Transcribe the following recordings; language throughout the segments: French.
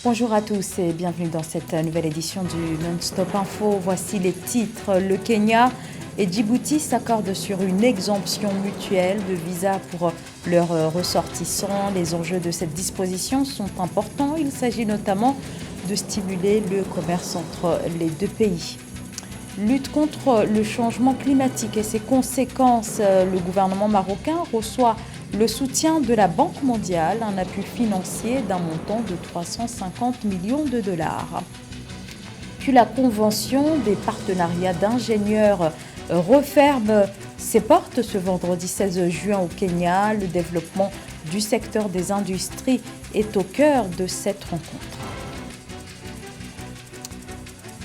Bonjour à tous et bienvenue dans cette nouvelle édition du Non-Stop Info. Voici les titres. Le Kenya et Djibouti s'accordent sur une exemption mutuelle de visa pour leurs ressortissants. Les enjeux de cette disposition sont importants. Il s'agit notamment de stimuler le commerce entre les deux pays. Lutte contre le changement climatique et ses conséquences. Le gouvernement marocain reçoit le soutien de la Banque mondiale, un appui financier d'un montant de 350 millions de dollars. Puis la convention des partenariats d'ingénieurs referme ses portes ce vendredi 16 juin au Kenya. Le développement du secteur des industries est au cœur de cette rencontre.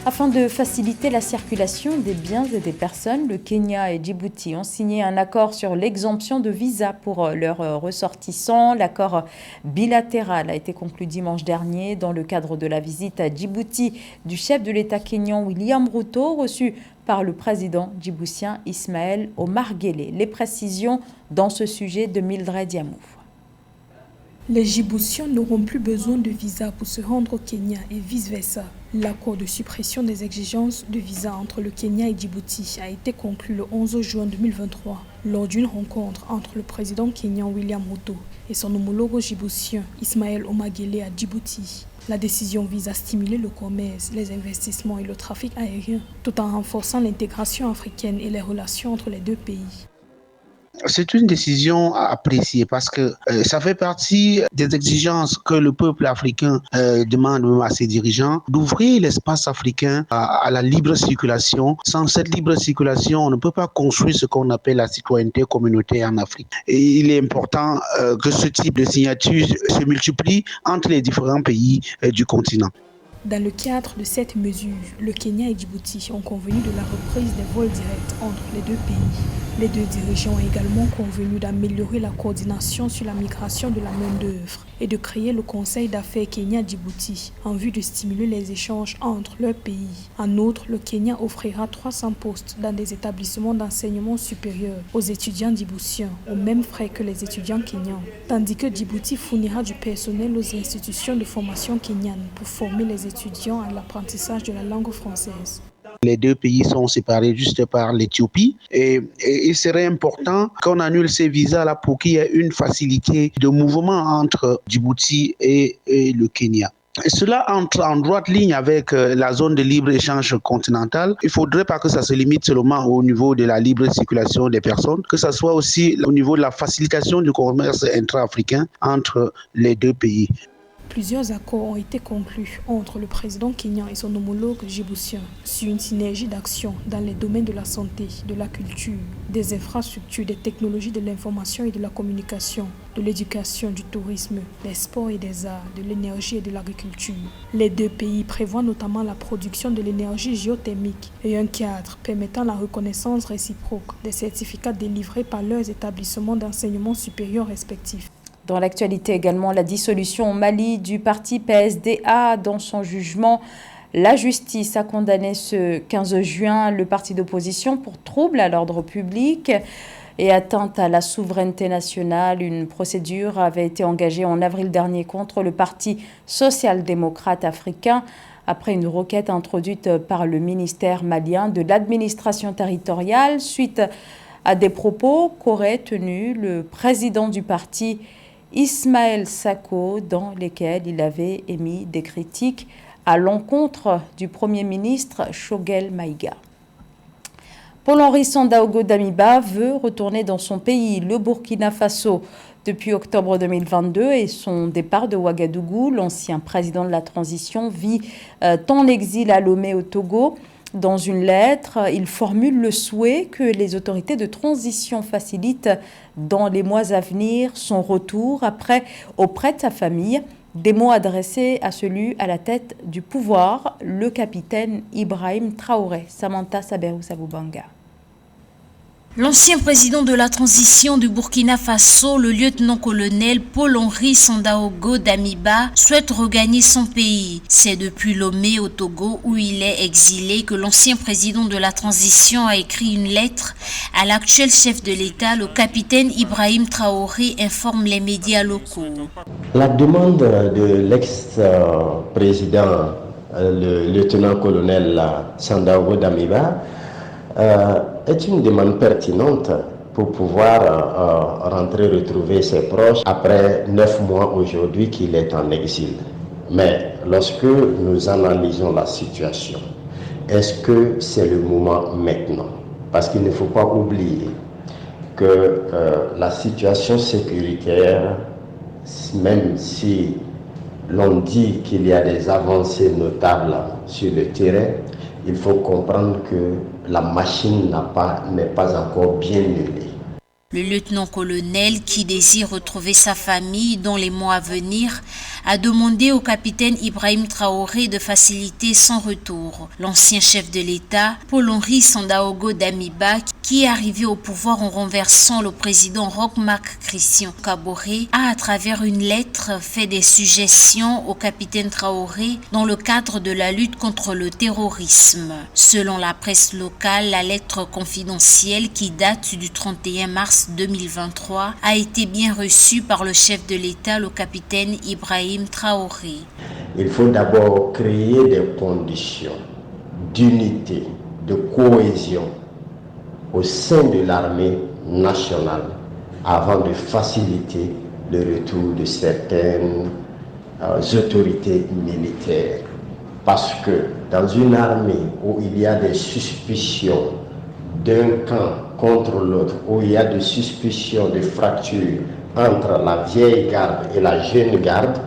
Afin de faciliter la circulation des biens et des personnes, le Kenya et Djibouti ont signé un accord sur l'exemption de visa pour leurs ressortissants. L'accord bilatéral a été conclu dimanche dernier dans le cadre de la visite à Djibouti du chef de l'État kényan William Ruto, reçu par le président djiboutien Ismaël Omar Guelleh. Les précisions dans ce sujet de Mildred Yamou. Les Djiboutiens n'auront plus besoin de visa pour se rendre au Kenya et vice-versa. L'accord de suppression des exigences de visa entre le Kenya et Djibouti a été conclu le 11 juin 2023 lors d'une rencontre entre le président kényan William Ruto et son homologue djiboutien Ismaël Omar Guelleh à Djibouti. La décision vise à stimuler le commerce, les investissements et le trafic aérien, tout en renforçant l'intégration africaine et les relations entre les deux pays. C'est une décision à apprécier parce que ça fait partie des exigences que le peuple africain demande même à ses dirigeants, d'ouvrir l'espace africain à la libre circulation. Sans cette libre circulation, on ne peut pas construire ce qu'on appelle la citoyenneté communautaire en Afrique. Et il est important que ce type de signature se multiplie entre les différents pays du continent. Dans le cadre de cette mesure, le Kenya et Djibouti ont convenu de la reprise des vols directs entre les deux pays. Les deux dirigeants ont également convenu d'améliorer la coordination sur la migration de la main-d'œuvre et de créer le Conseil d'affaires Kenya-Djibouti en vue de stimuler les échanges entre leurs pays. En outre, le Kenya offrira 300 postes dans des établissements d'enseignement supérieur aux étudiants djiboutiens, aux mêmes frais que les étudiants kenyans, tandis que Djibouti fournira du personnel aux institutions de formation kenyanes pour former les étudiants à l'apprentissage de la langue française. Les deux pays sont séparés juste par l'Éthiopie et il serait important qu'on annule ces visas-là pour qu'il y ait une facilité de mouvement entre Djibouti et le Kenya. Et cela entre en droite ligne avec la zone de libre-échange continentale. Il ne faudrait pas que ça se limite seulement au niveau de la libre circulation des personnes, que ça soit aussi au niveau de la facilitation du commerce intra-africain entre les deux pays. Plusieurs accords ont été conclus entre le président kényan et son homologue djiboutien sur une synergie d'action dans les domaines de la santé, de la culture, des infrastructures, des technologies de l'information et de la communication, de l'éducation, du tourisme, des sports et des arts, de l'énergie et de l'agriculture. Les deux pays prévoient notamment la production de l'énergie géothermique et un cadre permettant la reconnaissance réciproque des certificats délivrés par leurs établissements d'enseignement supérieur respectifs. Dans l'actualité également, la dissolution au Mali du parti PSDA. Dans son jugement, la justice a condamné ce 15 juin le parti d'opposition pour trouble à l'ordre public et atteinte à la souveraineté nationale. Une procédure avait été engagée en avril dernier contre le parti social-démocrate africain après une requête introduite par le ministère malien de l'administration territoriale suite à des propos qu'aurait tenus le président du parti Ismaël Sako, dans lesquels il avait émis des critiques à l'encontre du Premier ministre Choguel Maïga. Paul-Henri Sandaogo Damiba veut retourner dans son pays, le Burkina Faso. Depuis octobre 2022 et son départ de Ouagadougou, l'ancien président de la transition vit en exil à Lomé au Togo. Dans une lettre, il formule le souhait que les autorités de transition facilitent dans les mois à venir son retour auprès de sa famille. Des mots adressés à celui à la tête du pouvoir, le capitaine Ibrahim Traoré. Samantha Saberou Saboubanga. L'ancien président de la transition du Burkina Faso, le lieutenant-colonel Paul-Henri Sandaogo Damiba, souhaite regagner son pays. C'est depuis Lomé au Togo, où il est exilé, que l'ancien président de la transition a écrit une lettre à l'actuel chef de l'État, le capitaine Ibrahim Traoré, informe les médias locaux. La demande de l'ex-président, le lieutenant-colonel Sandaogo Damiba, est une demande pertinente pour pouvoir rentrer retrouver ses proches après 9 mois aujourd'hui qu'il est en exil. Mais lorsque nous analysons la situation, est-ce que c'est le moment maintenant? Parce qu'il ne faut pas oublier que la situation sécuritaire, même si l'on dit qu'il y a des avancées notables sur le terrain, il faut comprendre que la machine n'est pas encore bien huilée. Le lieutenant-colonel, qui désire retrouver sa famille dans les mois à venir, a demandé au capitaine Ibrahim Traoré de faciliter son retour. L'ancien chef de l'État, Paul-Henri Sandaogo Damiba, qui est arrivé au pouvoir en renversant le président Roch-Marc Christian Kaboré, a à travers une lettre fait des suggestions au capitaine Traoré dans le cadre de la lutte contre le terrorisme. Selon la presse locale, la lettre confidentielle qui date du 31 mars 2023 a été bien reçue par le chef de l'État, le capitaine Ibrahim Traoré. Il faut d'abord créer des conditions d'unité, de cohésion au sein de l'armée nationale avant de faciliter le retour de certaines autorités militaires. Parce que dans une armée où il y a des suspicions d'un camp contre l'autre, où il y a des suspicions de fractures entre la vieille garde et la jeune garde,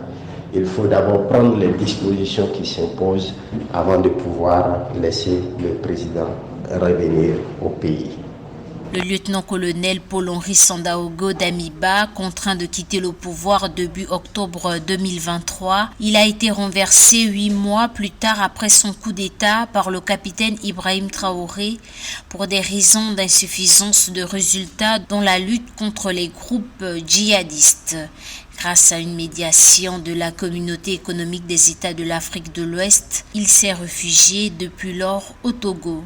il faut d'abord prendre les dispositions qui s'imposent avant de pouvoir laisser le président revenir au pays. Le lieutenant-colonel Paul-Henri Sandaogo Damiba, contraint de quitter le pouvoir début octobre 2023, il a été renversé 8 mois plus tard après son coup d'État par le capitaine Ibrahim Traoré pour des raisons d'insuffisance de résultats dans la lutte contre les groupes djihadistes. Grâce à une médiation de la communauté économique des États de l'Afrique de l'Ouest, il s'est réfugié depuis lors au Togo.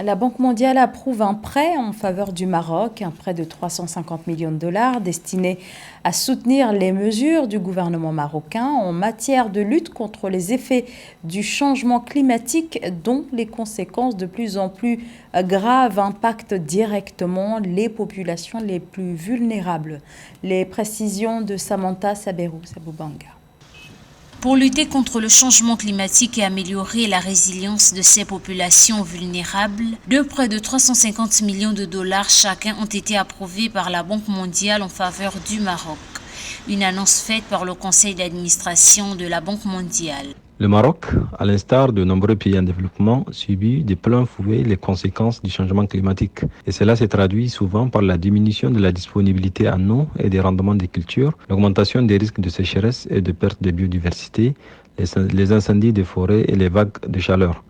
La Banque mondiale approuve un prêt en faveur du Maroc, un prêt de 350 millions de dollars destiné à soutenir les mesures du gouvernement marocain en matière de lutte contre les effets du changement climatique dont les conséquences de plus en plus graves impactent directement les populations les plus vulnérables. Les précisions de Samantha Saberou-Saboubanga. Pour lutter contre le changement climatique et améliorer la résilience de ces populations vulnérables, de près de 350 millions de dollars chacun ont été approuvés par la Banque mondiale en faveur du Maroc. Une annonce faite par le conseil d'administration de la Banque mondiale. Le Maroc, à l'instar de nombreux pays en développement, subit de plein fouet les conséquences du changement climatique. Et cela se traduit souvent par la diminution de la disponibilité en eau et des rendements des cultures, l'augmentation des risques de sécheresse et de perte de biodiversité, les incendies des forêts et les vagues de chaleur.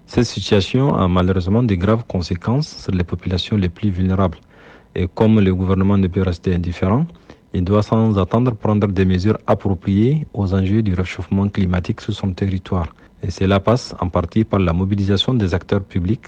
Cette situation a malheureusement de graves conséquences sur les populations les plus vulnérables. Et comme le gouvernement ne peut rester indifférent, il doit sans attendre prendre des mesures appropriées aux enjeux du réchauffement climatique sur son territoire. Et cela passe en partie par la mobilisation des acteurs publics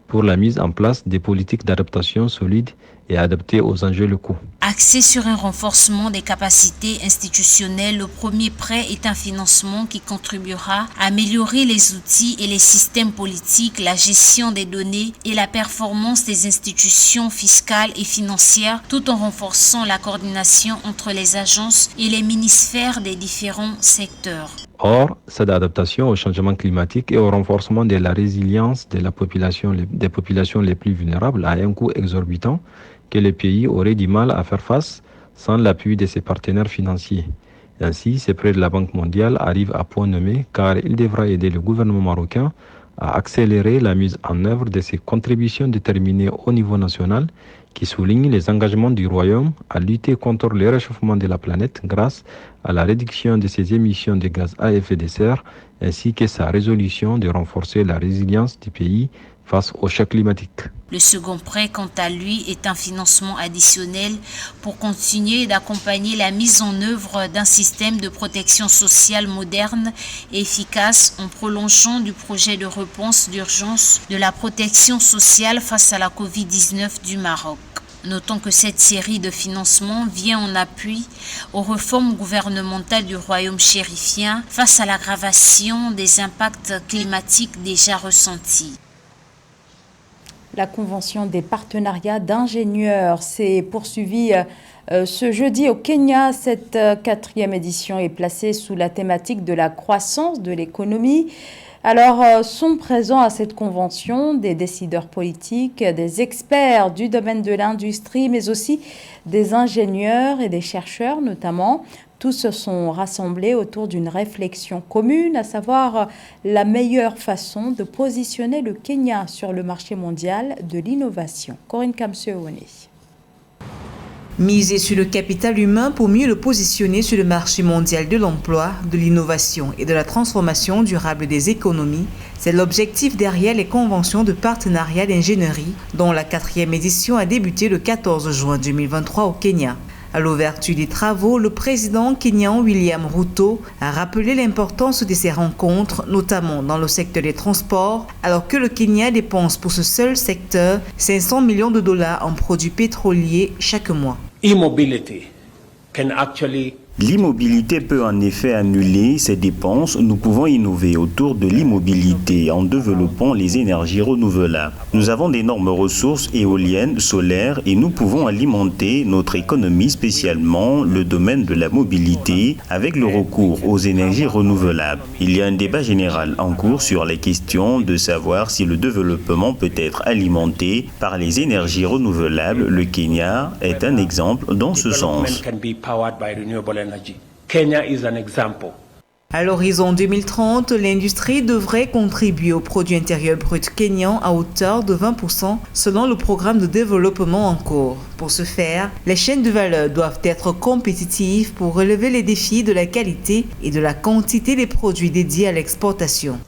pour la mise en place des politiques d'adaptation solides et adaptées aux enjeux locaux. Axé sur un renforcement des capacités institutionnelles, le premier prêt est un financement qui contribuera à améliorer les outils et les systèmes politiques, la gestion des données et la performance des institutions fiscales et financières, tout en renforçant la coordination entre les agences et les ministères des différents secteurs. Or, cette adaptation au changement climatique et au renforcement de la résilience de la population, des populations les plus vulnérables a un coût exorbitant que les pays auraient du mal à faire face sans l'appui de ses partenaires financiers. Ainsi, ces prêts de la Banque mondiale arrivent à point nommé car il devra aider le gouvernement marocain à accélérer la mise en œuvre de ses contributions déterminées au niveau national qui soulignent les engagements du Royaume à lutter contre le réchauffement de la planète grâce à la réduction de ses émissions de gaz à effet de serre ainsi que sa résolution de renforcer la résilience du pays face aux chocs climatiques. Le second prêt, quant à lui, est un financement additionnel pour continuer d'accompagner la mise en œuvre d'un système de protection sociale moderne et efficace en prolongeant du projet de réponse d'urgence de la protection sociale face à la Covid-19 du Maroc. Notons que cette série de financements vient en appui aux réformes gouvernementales du royaume chérifien face à l'aggravation des impacts climatiques déjà ressentis. La convention des partenariats d'ingénieurs s'est poursuivie ce jeudi au Kenya. Cette 4e édition est placée sous la thématique de la croissance de l'économie. Alors, sont présents à cette convention des décideurs politiques, des experts du domaine de l'industrie, mais aussi des ingénieurs et des chercheurs notamment. Tous se sont rassemblés autour d'une réflexion commune, à savoir la meilleure façon de positionner le Kenya sur le marché mondial de l'innovation. Corinne Kamseoune. Miser sur le capital humain pour mieux le positionner sur le marché mondial de l'emploi, de l'innovation et de la transformation durable des économies, c'est l'objectif derrière les conventions de partenariat d'ingénierie dont la 4e édition a débuté le 14 juin 2023 au Kenya. À l'ouverture des travaux, le président kenyan William Ruto a rappelé l'importance de ces rencontres, notamment dans le secteur des transports, alors que le Kenya dépense pour ce seul secteur 500 millions de dollars en produits pétroliers chaque mois. L'immobilité peut en effet annuler ces dépenses. Nous pouvons innover autour de l'immobilité en développant les énergies renouvelables. Nous avons d'énormes ressources éoliennes, solaires et nous pouvons alimenter notre économie, spécialement le domaine de la mobilité, avec le recours aux énergies renouvelables. Il y a un débat général en cours sur les questions de savoir si le développement peut être alimenté par les énergies renouvelables. Le Kenya est un exemple dans ce sens. Kenya is an example. À l'horizon 2030, l'industrie devrait contribuer au produit intérieur brut kényan à hauteur de 20% selon le programme de développement en cours. Pour ce faire, les chaînes de valeur doivent être compétitives pour relever les défis de la qualité et de la quantité des produits dédiés à l'exportation.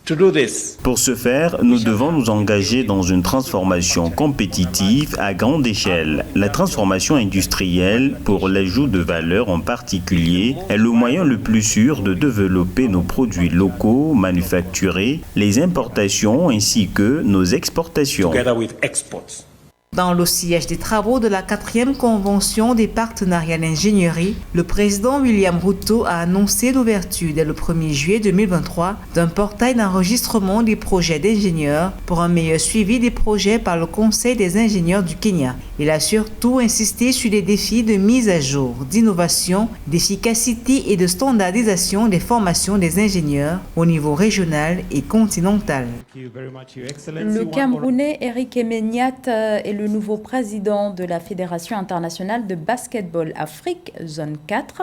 Pour ce faire, nous devons nous engager dans une transformation compétitive à grande échelle. La transformation industrielle, pour l'ajout de valeur en particulier, est le moyen le plus sûr de développer nos produits locaux, manufacturés, les importations ainsi que nos exportations. Dans le sillage des travaux de la 4e convention des partenariats d'ingénierie, le président William Ruto a annoncé l'ouverture dès le 1er juillet 2023 d'un portail d'enregistrement des projets d'ingénieurs pour un meilleur suivi des projets par le Conseil des ingénieurs du Kenya. Il a surtout insisté sur les défis de mise à jour, d'innovation, d'efficacité et de standardisation des formations des ingénieurs au niveau régional et continental. Le Camerounais Eric Emeniat est le nouveau président de la Fédération internationale de basketball Afrique, zone 4,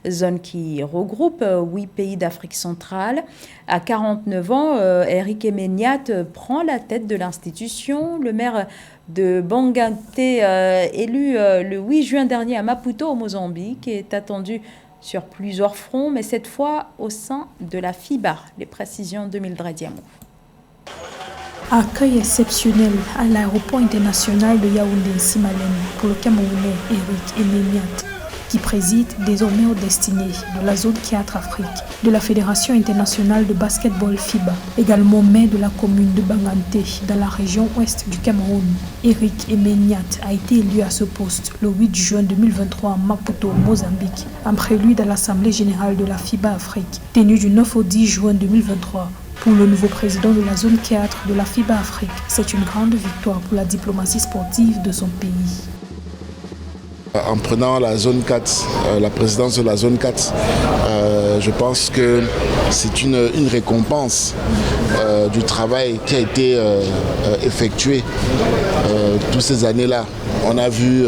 zone qui regroupe 8 pays d'Afrique centrale. À 49 ans, Eric Emeniat prend la tête de l'institution. Le maire de Bangante, élu le 8 juin dernier à Maputo, au Mozambique, est attendu sur plusieurs fronts, mais cette fois au sein de la FIBA. Les précisions de Mildred Diamou. Accueil exceptionnel à l'aéroport international de Yaoundé-Simalène pour le Camerounais Eric Emeniat, qui préside désormais aux destinées de la zone 4 Afrique, de la Fédération internationale de basketball FIBA, également maire de la commune de Bangante, dans la région ouest du Cameroun. Eric Emeniat a été élu à ce poste le 8 juin 2023 à Maputo, Mozambique, en prélude à l'Assemblée générale de la FIBA Afrique, tenue du 9 au 10 juin 2023. Pour le nouveau président de la zone 4 de la FIBA Afrique, c'est une grande victoire pour la diplomatie sportive de son pays. En prenant la zone 4, la présidence de la zone 4, je pense que c'est une récompense du travail qui a été effectué toutes ces années-là. On a vu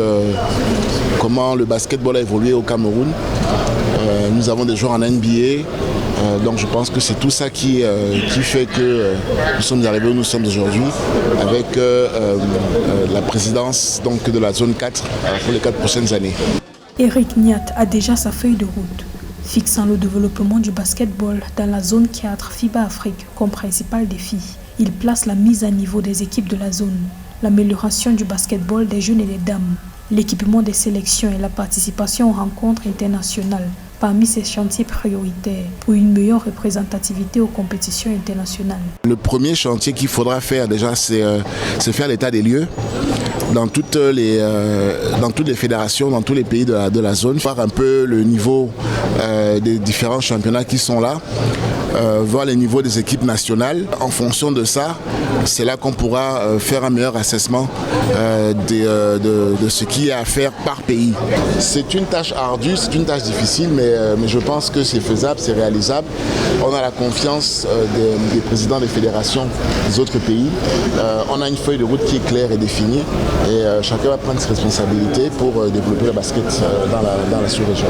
comment le basketball a évolué au Cameroun. Nous avons des joueurs en NBA. Donc je pense que c'est tout ça qui fait que nous sommes arrivés où nous sommes aujourd'hui avec la présidence donc, de la zone 4 pour les 4 prochaines années. Eric Niat a déjà sa feuille de route, fixant le développement du basketball dans la zone 4 FIBA Afrique comme principal défi. Il place la mise à niveau des équipes de la zone, l'amélioration du basketball des jeunes et des dames, l'équipement des sélections et la participation aux rencontres internationales parmi ces chantiers prioritaires pour une meilleure représentativité aux compétitions internationales. Le premier chantier qu'il faudra faire déjà, c'est faire l'état des lieux dans toutes les fédérations, dans tous les pays de la zone, voir un peu le niveau des différents championnats qui sont là, voir les niveaux des équipes nationales. En fonction de ça, c'est là qu'on pourra faire un meilleur assessment de ce qu'il y a à faire par pays. C'est une tâche ardue, c'est une tâche difficile, mais je pense que c'est faisable, c'est réalisable. On a la confiance des présidents des fédérations des autres pays. On a une feuille de route qui est claire et définie et chacun va prendre ses responsabilités pour développer le basket dans la sous-région.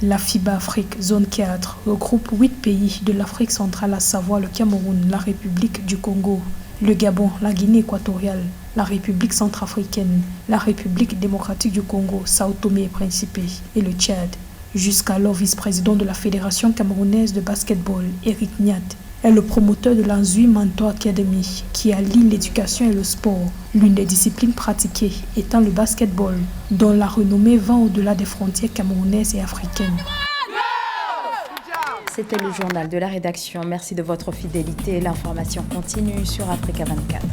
La FIBA Afrique Zone 4 regroupe 8 pays de l'Afrique centrale, à savoir le Cameroun, la République du Congo, le Gabon, la Guinée équatoriale, la République centrafricaine, la République démocratique du Congo, Sao Tomé et Principe et le Tchad. Jusqu'alors vice-président de la Fédération camerounaise de basketball, Eric Niat, est le promoteur de la Nzui Mentor Academy qui allie l'éducation et le sport, l'une des disciplines pratiquées étant le basketball, dont la renommée va au-delà des frontières camerounaises et africaines. C'était le journal de la rédaction. Merci de votre fidélité. L'information continue sur Africa 24.